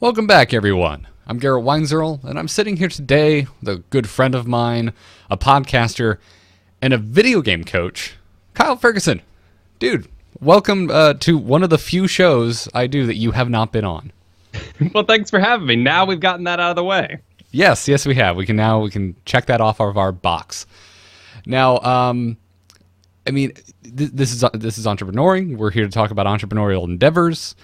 Welcome back, everyone. I'm Garrett and I'm sitting here today with a good friend of mine, a podcaster, and a video game coach, Kyle Fergusson. Dude, welcome to one of the few shows I do that you have not been on. Well, thanks for having me. Now we've gotten that out of the way. Yes, we have. We can check that off of our box. Now, I mean, this is entrepreneuring. We're here to talk about entrepreneurial endeavors.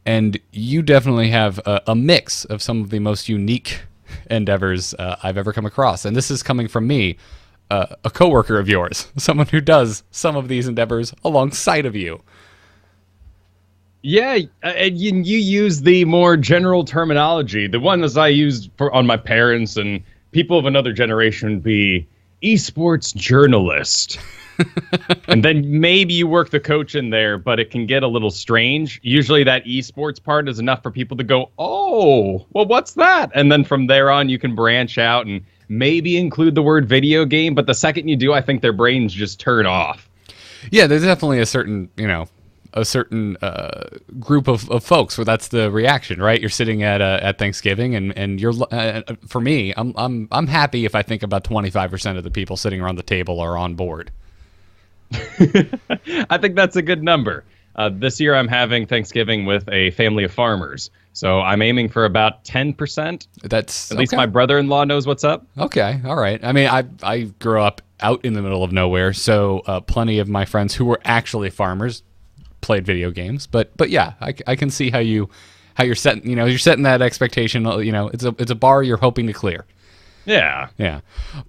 And you definitely have a mix of some of the most unique endeavors I've ever come across. And this is coming from me, a coworker of yours, someone who does some of these endeavors alongside of you. Yeah, and you use the more general terminology. The one as I used on my parents and people of another generation would be eSports journalist. And then maybe you work the coach in there, but it can get a little strange. Usually that eSports part is enough for people to go, oh, well, what's that? And then from there on, you can branch out and maybe include the word video game. But the second you do, I think their brains just turn off. Yeah, there's definitely a certain, group of folks where that's the reaction, right? You're sitting at Thanksgiving, and you're for me, I'm happy if I think about 25% of the people sitting around the table are on board. I think that's a good number. This year I'm having Thanksgiving with a family of farmers. So I'm aiming for about 10%. That's at least my brother-in-law knows what's up. Okay, all right. I mean, I grew up out in the middle of nowhere, so plenty of my friends who were actually farmers played video games. But yeah, I can see how you're setting, you're setting that expectation. It's a bar you're hoping to clear. Yeah.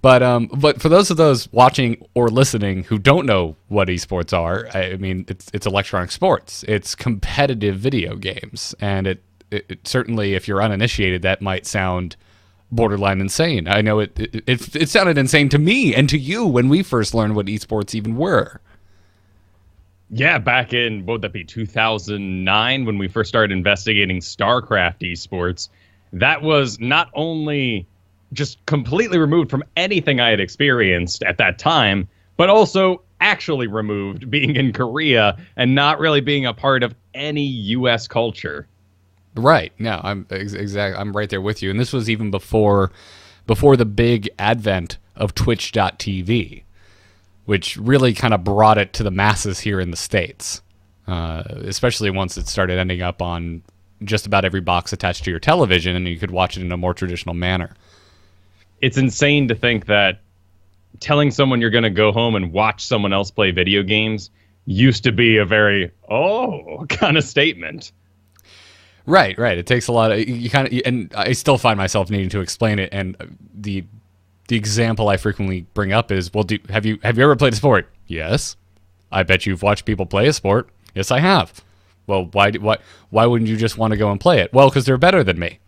But for those watching or listening who don't know what esports are, I mean, it's electronic sports. It's competitive video games, and it certainly, if you're uninitiated, that might sound borderline insane. I know it sounded insane to me and to you when we first learned what esports even were. Yeah, back in, what would that be, 2009, when we first started investigating StarCraft esports. That was not only just completely removed from anything I had experienced at that time, but also actually removed being in Korea and not really being a part of any U.S. culture. Right. No, I'm right there with you. And this was even before the big advent of Twitch.tv, which really kind of brought it to the masses here in the States, especially once it started ending up on just about every box attached to your television, and you could watch it in a more traditional manner. It's insane to think that telling someone you're going to go home and watch someone else play video games used to be a very, kind of statement. Right. It takes a lot of, and I still find myself needing to explain it. And the example I frequently bring up is, well, have you ever played a sport? Yes. I bet you've watched people play a sport. Yes, I have. Well, why wouldn't you just want to go and play it? Well, because they're better than me.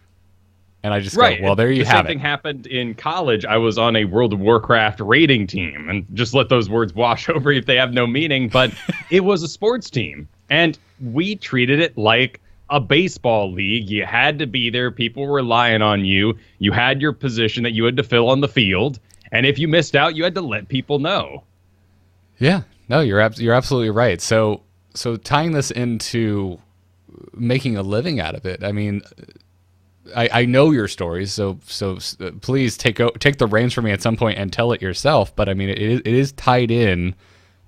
And I just go, well, there you have it. The same thing happened in college. I was on a World of Warcraft raiding team, and just let those words wash over if they have no meaning, but it was a sports team, and we treated it like a baseball league. You had to be there. People were relying on you. You had your position that you had to fill on the field, and if you missed out, you had to let people know. Yeah, no, you're absolutely right. So tying this into making a living out of it, I mean, I know your stories, so please take the reins from me at some point and tell it yourself. But I mean, it is tied in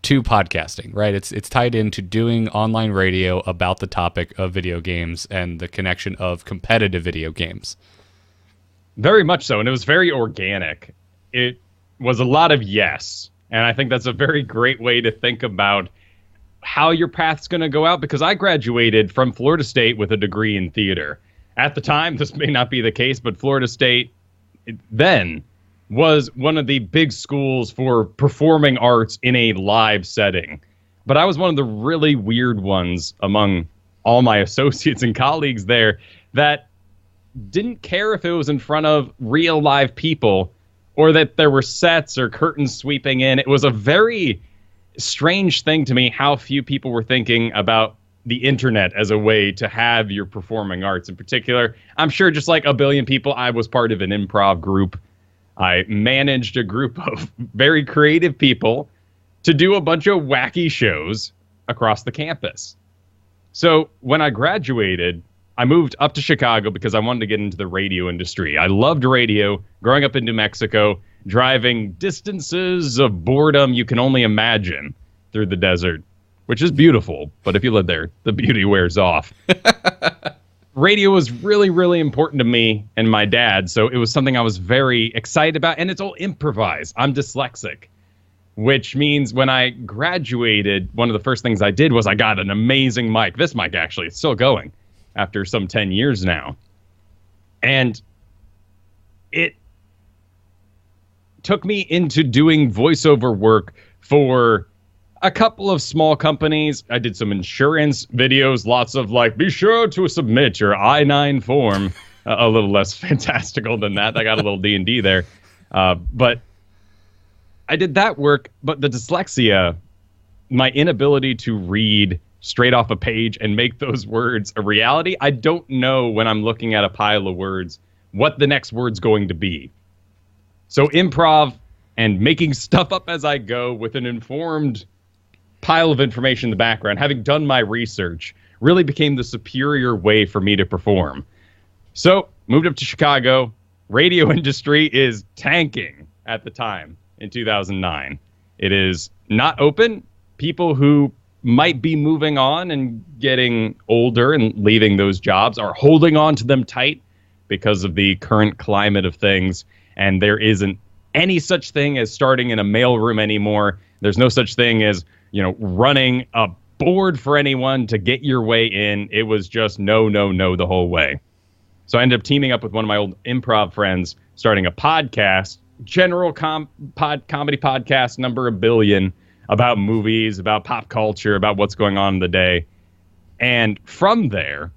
to podcasting, right? It's tied into doing online radio about the topic of video games and the connection of competitive video games. Very much so, and it was very organic. It was a lot of yes, and I think that's a very great way to think about how your path's going to go out, because I graduated from Florida State with a degree in theater. At the time, this may not be the case, but Florida State then was one of the big schools for performing arts in a live setting. But I was one of the really weird ones among all my associates and colleagues there that didn't care if it was in front of real live people or that there were sets or curtains sweeping in. It was a very strange thing to me how few people were thinking about the internet as a way to have your performing arts. In particular, I'm sure just like a billion people, I was part of an improv group. I managed a group of very creative people to do a bunch of wacky shows across the campus. So when I graduated, I moved up to Chicago because I wanted to get into the radio industry. I loved radio growing up in New Mexico, driving distances of boredom you can only imagine through the desert, which is beautiful. But if you live there, the beauty wears off. Radio was really, really important to me and my dad, so it was something I was very excited about, and it's all improvised. I'm dyslexic, which means when I graduated, one of the first things I did was I got an amazing mic. This mic, actually, it's still going after some 10 years now. And it took me into doing voiceover work for a couple of small companies. I did some insurance videos, lots of like, be sure to submit your I-9 form. A little less fantastical than that. I got a little D&D there. But I did that work, but the dyslexia, my inability to read straight off a page and make those words a reality, I don't know when I'm looking at a pile of words what the next word's going to be. So improv and making stuff up as I go with an informed pile of information in the background, having done my research, really became the superior way for me to perform. So, moved up to Chicago. Radio industry is tanking at the time in 2009. It is not open. People who might be moving on and getting older and leaving those jobs are holding on to them tight because of the current climate of things. And there isn't any such thing as starting in a mailroom anymore. There's no such thing as, running a board for anyone to get your way in. It was just no, no, no the whole way. So I ended up teaming up with one of my old improv friends, starting a podcast, general comedy podcast, number 1 billion, about movies, about pop culture, about what's going on in the day. And from there,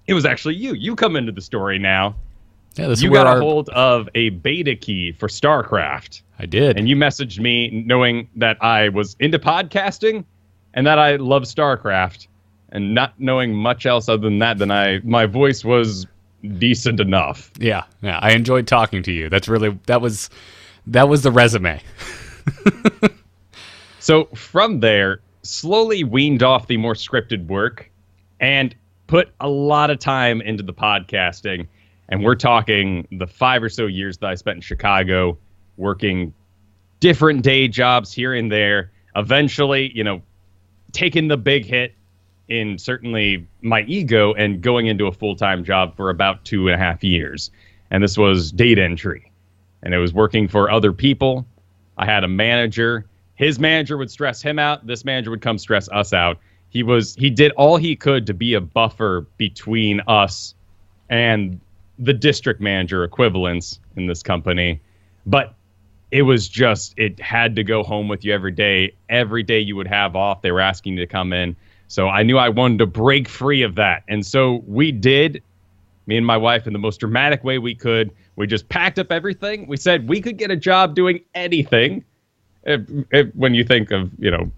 it was actually you. You come into the story now. Yeah, this you got a hold of a beta key for StarCraft. I did. And you messaged me knowing that I was into podcasting and that I love StarCraft, and not knowing much else other than that, my voice was decent enough. Yeah. I enjoyed talking to you. That was the resume. So from there, slowly weaned off the more scripted work and put a lot of time into the podcasting. And we're talking the 5 or so years that I spent in Chicago working different day jobs here and there. Eventually, taking the big hit in certainly my ego and going into a full-time job for about 2.5 years. And this was data entry. And it was working for other people. I had a manager. His manager would stress him out. This manager would come stress us out. He did all he could to be a buffer between us and the district manager equivalents in this company. But it was just, it had to go home with you every day. Every day you would have off, they were asking you to come in. So I knew I wanted to break free of that. And so we did, me and my wife, in the most dramatic way we could. We just packed up everything. We said we could get a job doing anything when you think of,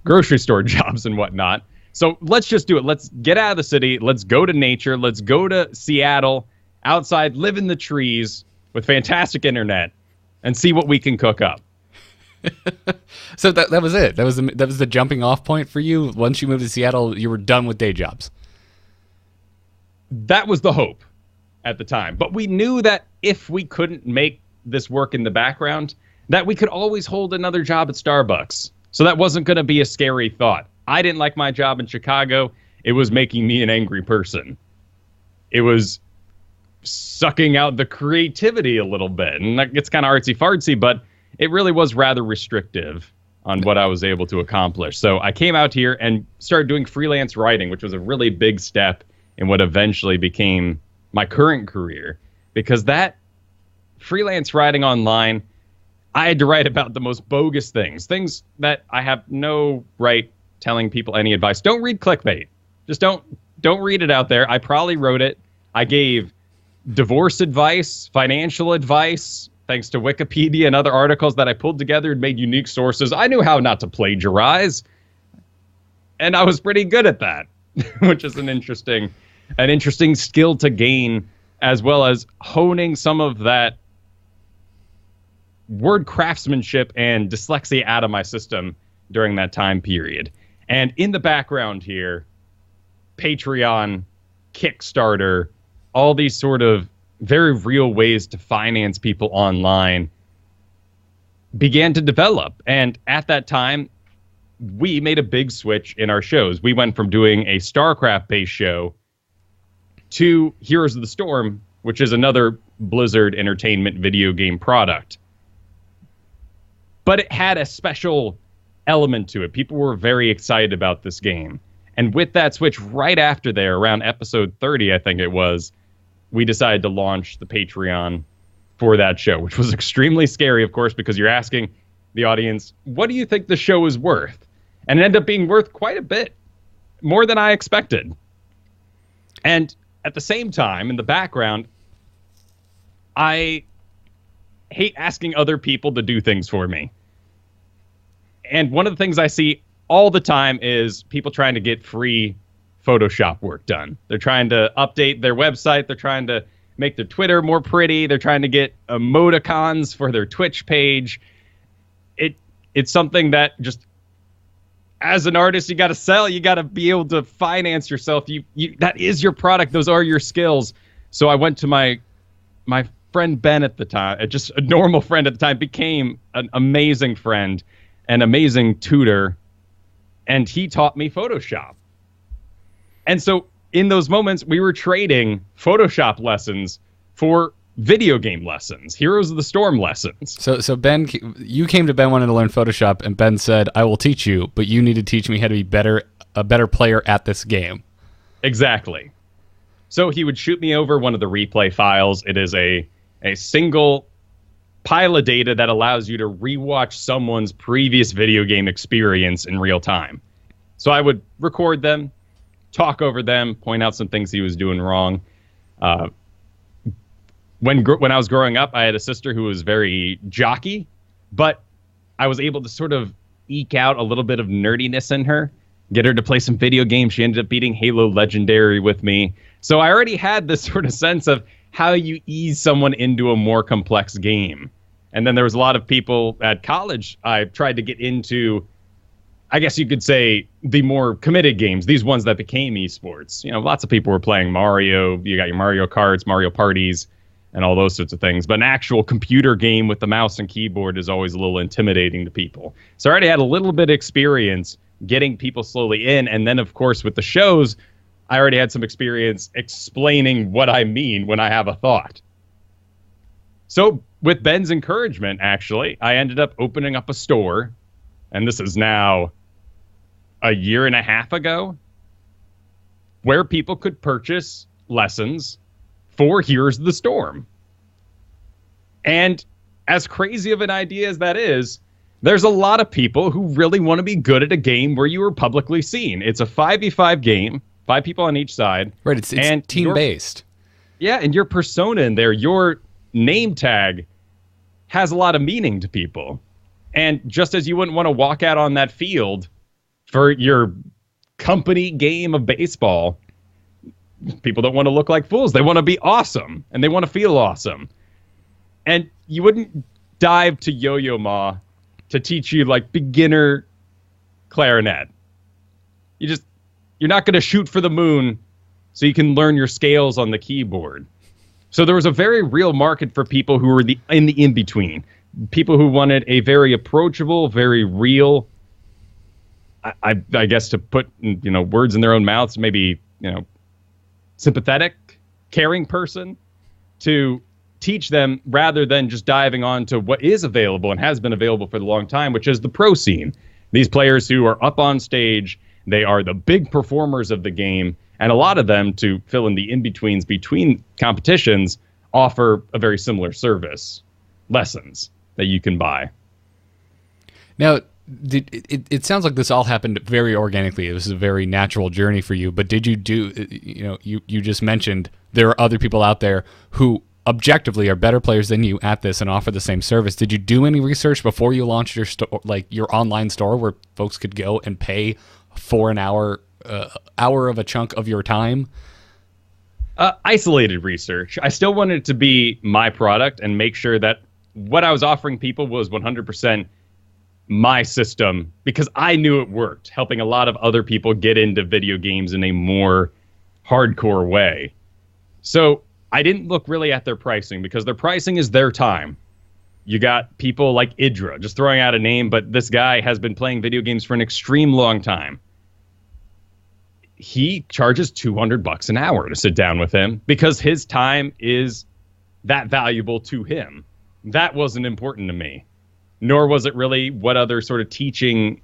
grocery store jobs and whatnot. So let's just do it. Let's get out of the city. Let's go to nature. Let's go to Seattle, outside, live in the trees with fantastic internet, and see what we can cook up. So that was it. That was the jumping off point for you. Once you moved to Seattle, you were done with day jobs. That was the hope at the time. But we knew that if we couldn't make this work in the background, that we could always hold another job at Starbucks. So that wasn't going to be a scary thought. I didn't like my job in Chicago. It was making me an angry person. It was sucking out the creativity a little bit. And it's kind of artsy-fartsy, but it really was rather restrictive on what I was able to accomplish. So I came out here and started doing freelance writing, which was a really big step in what eventually became my current career. Because that freelance writing online, I had to write about the most bogus things that I have no right telling people any advice. Don't read clickbait. Just don't read it out there. I probably wrote it. I gave divorce advice, financial advice, thanks to Wikipedia and other articles that I pulled together and made unique sources. I knew how not to plagiarize, and I was pretty good at that, which is an interesting skill to gain, as well as honing some of that word craftsmanship and dyslexia out of my system during that time period. And in the background here, Patreon Kickstarter, all these sort of very real ways to finance people online began to develop. And at that time, we made a big switch in our shows. We went from doing a StarCraft-based show to Heroes of the Storm, which is another Blizzard Entertainment video game product. But it had a special element to it. People were very excited about this game. And with that switch, right after there, around episode 30, I think it was, we decided to launch the Patreon for that show, which was extremely scary, of course, because you're asking the audience, what do you think the show is worth? And it ended up being worth quite a bit, more than I expected. And at the same time, in the background, I hate asking other people to do things for me. And one of the things I see all the time is people trying to get free Photoshop work done. They're trying to update their website. They're trying to make their Twitter more pretty. They're trying to get emoticons for their Twitch page. It's something that just, as an artist, you got to sell. You got to be able to finance yourself. You that is your product. Those are your skills. So I went to my friend Ben at the time, just a normal friend at the time, became an amazing friend, an amazing tutor, and he taught me Photoshop. And so in those moments, we were trading Photoshop lessons for video game lessons, Heroes of the Storm lessons. So Ben, you came to Ben wanting to learn Photoshop, and Ben said, I will teach you, but you need to teach me how to be a better player at this game. Exactly. So he would shoot me over one of the replay files. It is a single pile of data that allows you to rewatch someone's previous video game experience in real time. So I would record them, talk over them, point out some things he was doing wrong. When I was growing up, I had a sister who was very jockey, but I was able to sort of eke out a little bit of nerdiness in her, get her to play some video games. She ended up beating Halo Legendary with me. So I already had this sort of sense of how you ease someone into a more complex game. And then there was a lot of people at college I tried to get into, I guess you could say, the more committed games, these ones that became eSports. You know, lots of people were playing Mario. You got your Mario Karts, Mario Parties, and all those sorts of things. But an actual computer game with the mouse and keyboard is always a little intimidating to people. So I already had a little bit of experience getting people slowly in. And then, of course, with the shows, I already had some experience explaining what I mean when I have a thought. So with Ben's encouragement, actually, I ended up opening up a store. And this is now a year and a half ago, where people could purchase lessons for Heroes of the Storm. And as crazy of an idea as that is, there's a lot of people who really want to be good at a game where you are publicly seen. It's a 5v5 game, 5 people on each side. Right, it's team-based. Yeah, and your persona in there, your name tag, has a lot of meaning to people. And just as you wouldn't want to walk out on that field for your company game of baseball, people don't want to look like fools. They want to be awesome, and they want to feel awesome. And you wouldn't dive to Yo-Yo Ma to teach you, like, beginner clarinet. You're not going to shoot for the moon so you can learn your scales on the keyboard. So there was a very real market for people who were in the in-between. People who wanted a very approachable, very real, I guess to put, words in their own mouths, maybe, sympathetic, caring person to teach them, rather than just diving on to what is available and has been available for a long time, which is the pro scene. These players who are up on stage, they are the big performers of the game, and a lot of them, to fill in the in-betweens between competitions, offer a very similar service, lessons that you can buy. Now, it sounds like this all happened very organically. It was a very natural journey for you, but did you do, you just mentioned there are other people out there who objectively are better players than you at this and offer the same service. Did you do any research before you launched your store, like your online store, where folks could go and pay for an hour of a chunk of your time? Isolated research. I still wanted it to be my product and make sure that what I was offering people was 100% my system, because I knew it worked, helping a lot of other people get into video games in a more hardcore way. So I didn't look really at their pricing because their pricing is their time. You got people like Idra, just throwing out a name, but this guy has been playing video games for an extreme long time. He charges $200 an hour to sit down with him because his time is that valuable to him. That wasn't important to me, nor was it really what other sort of teaching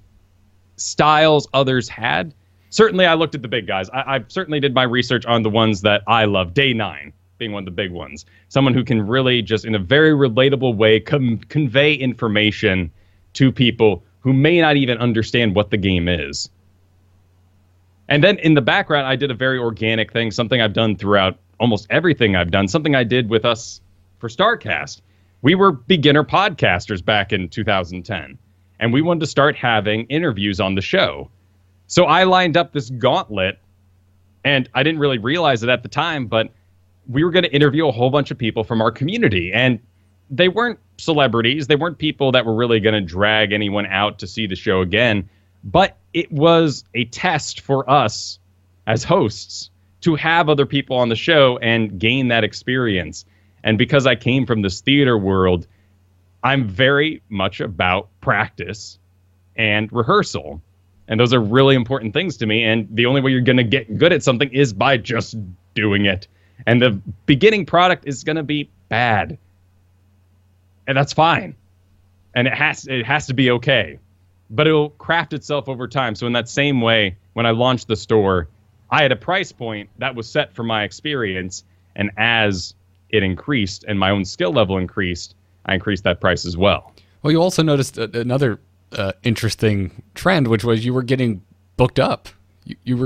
styles others had. Certainly, I looked at the big guys. I certainly did my research on the ones that I love. Day 9 being one of the big ones. Someone who can really just in a very relatable way convey information to people who may not even understand what the game is. And then in the background, I did a very organic thing, something I've done throughout almost everything I've done, something I did with us for StarCast. We were beginner podcasters back in 2010, and we wanted to start having interviews on the show. So I lined up this gauntlet, and I didn't really realize it at the time, but we were going to interview a whole bunch of people from our community, and they weren't celebrities. They weren't people that were really going to drag anyone out to see the show again, but it was a test for us as hosts to have other people on the show and gain that experience. And because I came from this theater world, I'm very much about practice and rehearsal. And those are really important things to me. And the only way you're going to get good at something is by just doing it. And the beginning product is going to be bad. And that's fine. And it has to be okay. But it'll craft itself over time. So in that same way, when I launched the store, I had a price point that was set for my experience. And as it increased and my own skill level increased, I increased that price as well. Well, you also noticed another interesting trend, which was you were getting booked up. You've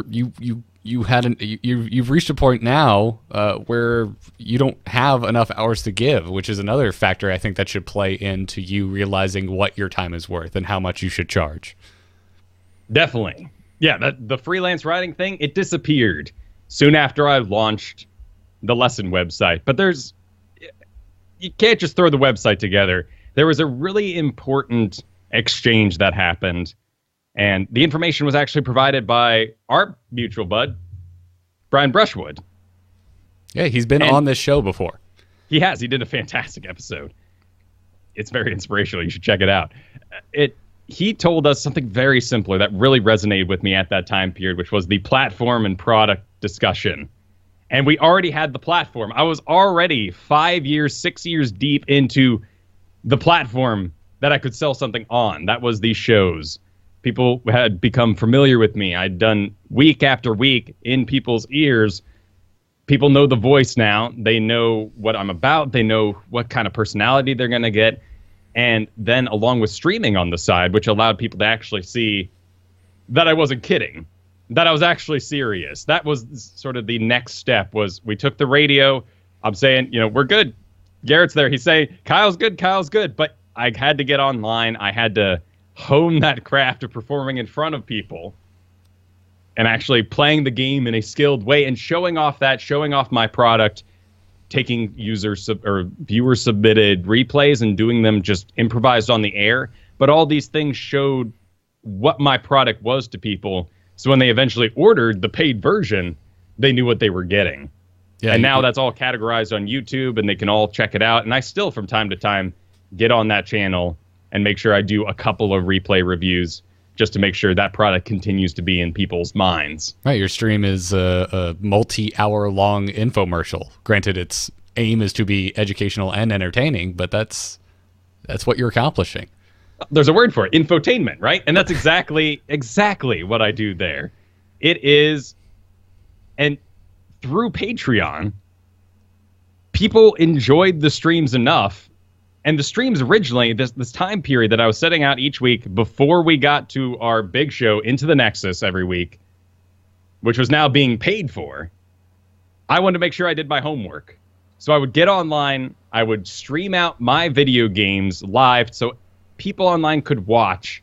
reached a point now where you don't have enough hours to give, which is another factor I think that should play into you realizing what your time is worth and how much you should charge. Definitely. Yeah, the freelance writing thing, it disappeared soon after I launched the lesson website. But you can't just throw the website together. There was a really important exchange that happened. And the information was actually provided by our mutual bud, Brian Brushwood. Yeah, he's been on this show before. He has. He did a fantastic episode. It's very inspirational. You should check it out. He told us something very simpler that really resonated with me at that time period, which was the platform and product discussion. And we already had the platform. I was already 5 years, 6 years deep into the platform that I could sell something on. That was these shows. People had become familiar with me. I'd done week after week in people's ears. People know the voice now. They know what I'm about. They know what kind of personality they're going to get. And then along with streaming on the side, which allowed people to actually see that I wasn't kidding, that I was actually serious. That was sort of the next step. Was we took the radio. I'm saying, we're good. Garrett's there. He's saying, Kyle's good. But I had to get online. I had to hone that craft of performing in front of people and actually playing the game in a skilled way and showing off my product, taking viewer submitted replays and doing them just improvised on the air. But all these things showed what my product was to people. So when they eventually ordered the paid version, they knew what they were getting. Yeah, and now that's all categorized on YouTube and they can all check it out. And I still from time to time get on that channel and make sure I do a couple of replay reviews just to make sure that product continues to be in people's minds. Right, your stream is a multi-hour-long infomercial. Granted, its aim is to be educational and entertaining, but that's what you're accomplishing. There's a word for it, infotainment, right? And that's exactly what I do there. It is, and through Patreon, people enjoyed the streams enough. And the streams originally, this time period that I was setting out each week before we got to our big show, Into the Nexus, every week, which was now being paid for, I wanted to make sure I did my homework. So I would get online, I would stream out my video games live so people online could watch.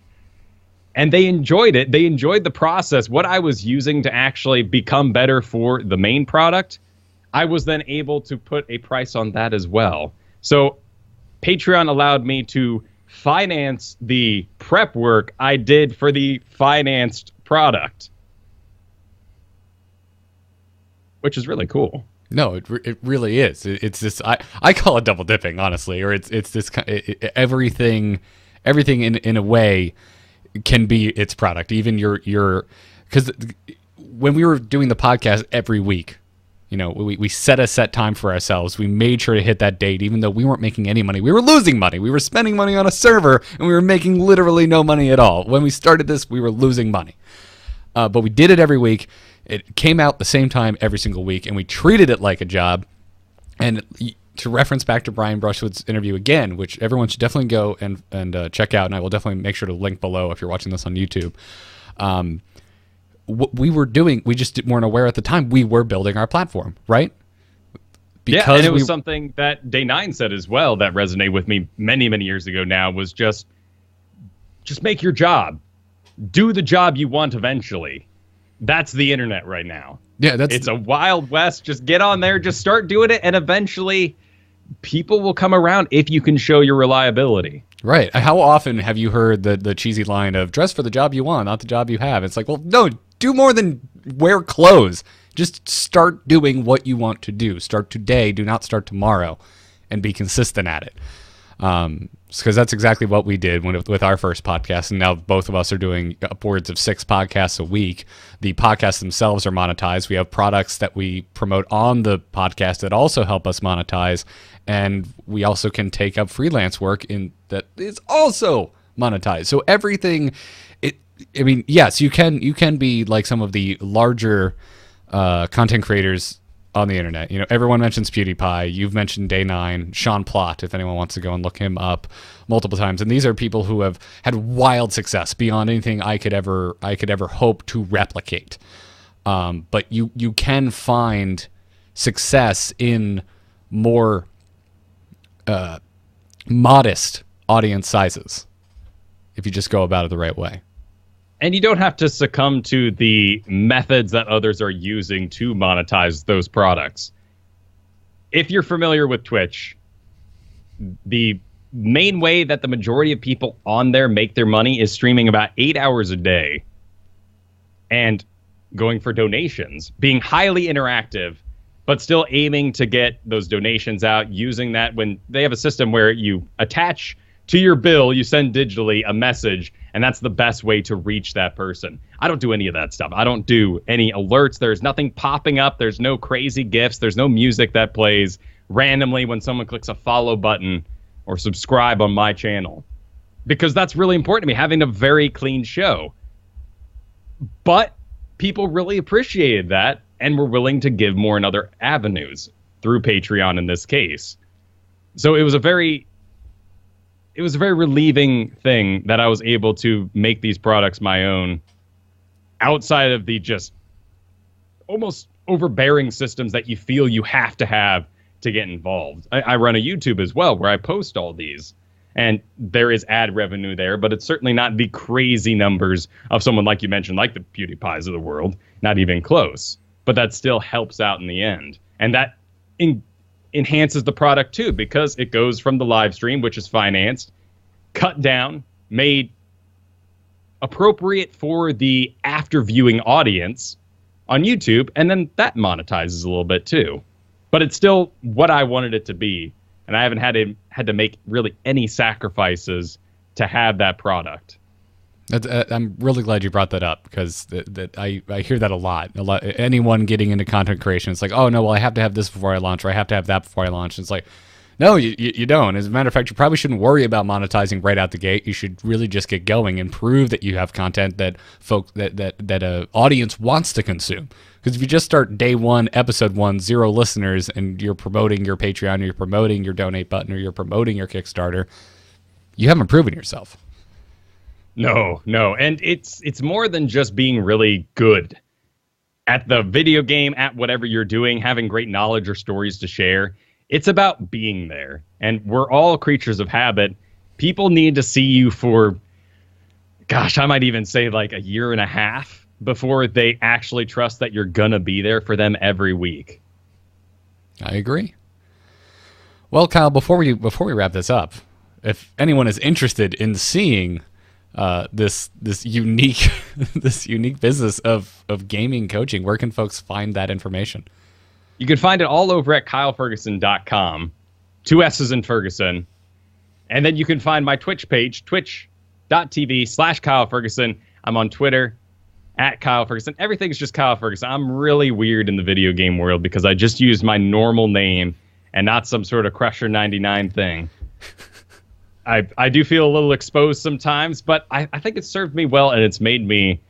And they enjoyed it. They enjoyed the process. What I was using to actually become better for the main product, I was then able to put a price on that as well. So Patreon allowed me to finance the prep work I did for the financed product. which is really cool. No, it really is. It's this I call it double dipping, honestly, or it's this everything in a way can be its product. Even your because when we were doing the podcast every week, we set a set time for ourselves. We made sure to hit that date, even though we weren't making any money. We were losing money. We were spending money on a server, and we were making literally no money at all. When we started this, we were losing money. But we did it every week. It came out the same time every single week, and we treated it like a job. And to reference back to Brian Brushwood's interview again, which everyone should definitely go and check out, and I will definitely make sure to link below if you're watching this on YouTube. What we were doing, we just weren't aware at the time. We were building our platform, right? And it was something that Day 9 said as well that resonated with me many, many years ago now, was just make your job. Do the job you want eventually. That's the internet right now. Yeah, it's a wild west. Just get on there, just start doing it, and eventually people will come around if you can show your reliability. Right. How often have you heard the cheesy line of dress for the job you want, not the job you have? It's like, well, no, do more than wear clothes. Just start doing what you want to do. Start today. Do not start tomorrow, and be consistent at it. Because that's exactly what we did with our first podcast, and now both of us are doing upwards of 6 podcasts a week. The podcasts themselves are monetized. We have products that we promote on the podcast that also help us monetize, and we also can take up freelance work that is also monetized. So everything, yes, you can be like some of the larger content creators on the internet. Everyone mentions PewDiePie. You've mentioned Day 9, Sean Plott, if anyone wants to go and look him up multiple times. And these are people who have had wild success beyond anything I could ever hope to replicate. But you can find success in more modest audience sizes if you just go about it the right way. And you don't have to succumb to the methods that others are using to monetize those products. If you're familiar with Twitch, the main way that the majority of people on there make their money is streaming about 8 hours a day and going for donations, being highly interactive, but still aiming to get those donations out, using that when they have a system where you attach to your bill, you send digitally a message, and that's the best way to reach that person. I don't do any of that stuff. I don't do any alerts. There's nothing popping up. There's no crazy gifts. There's no music that plays randomly when someone clicks a follow button or subscribe on my channel. Because that's really important to me, having a very clean show. But people really appreciated that and were willing to give more in other avenues, through Patreon in this case. So it was a very relieving thing that I was able to make these products my own, outside of the just almost overbearing systems that you feel you have to get involved. I run a YouTube as well where I post all these, and there is ad revenue there, but it's certainly not the crazy numbers of someone like you mentioned, like the PewDiePies of the world, not even close. But that still helps out in the end. And that enhances the product too, because it goes from the live stream, which is financed, cut down, made appropriate for the after viewing audience on YouTube, and then that monetizes a little bit too. But it's still what I wanted it to be, and I haven't had to make really any sacrifices to have that product. I'm really glad you brought that up, because I hear that a lot. Anyone getting into content creation, it's like, oh no, well, I have to have this before I launch, or I have to have that before I launch. And it's like, no, you don't. As a matter of fact, you probably shouldn't worry about monetizing right out the gate. You should really just get going and prove that you have content that a audience wants to consume. Because if you just start day 1, episode 1, 0 listeners, and you're promoting your Patreon, or you're promoting your donate button, or you're promoting your Kickstarter, you haven't proven yourself. No. And it's more than just being really good at the video game, at whatever you're doing, having great knowledge or stories to share. It's about being there. And we're all creatures of habit. People need to see you for, gosh, I might even say like a year and a half before they actually trust that you're going to be there for them every week. I agree. Well, Kyle, before we wrap this up, if anyone is interested in seeing this unique business of gaming coaching, where can folks find that information? You can find it all over at kylefergusson.com. 2 S's in Ferguson. And then you can find my Twitch page, twitch.tv/Kyle Fergusson. I'm on Twitter, at Kyle Fergusson. Everything's just Kyle Fergusson. I'm really weird in the video game world because I just use my normal name and not some sort of Crusher 99 thing. I do feel a little exposed sometimes, but I think it's served me well, and it's made me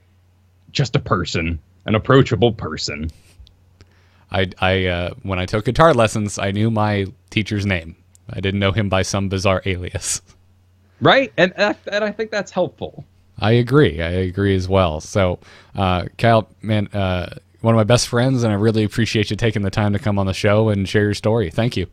just a person, an approachable person. I when I took guitar lessons, I knew my teacher's name. I didn't know him by some bizarre alias. Right, and I think that's helpful. I agree as well. So, Kyle, man, one of my best friends, and I really appreciate you taking the time to come on the show and share your story. Thank you.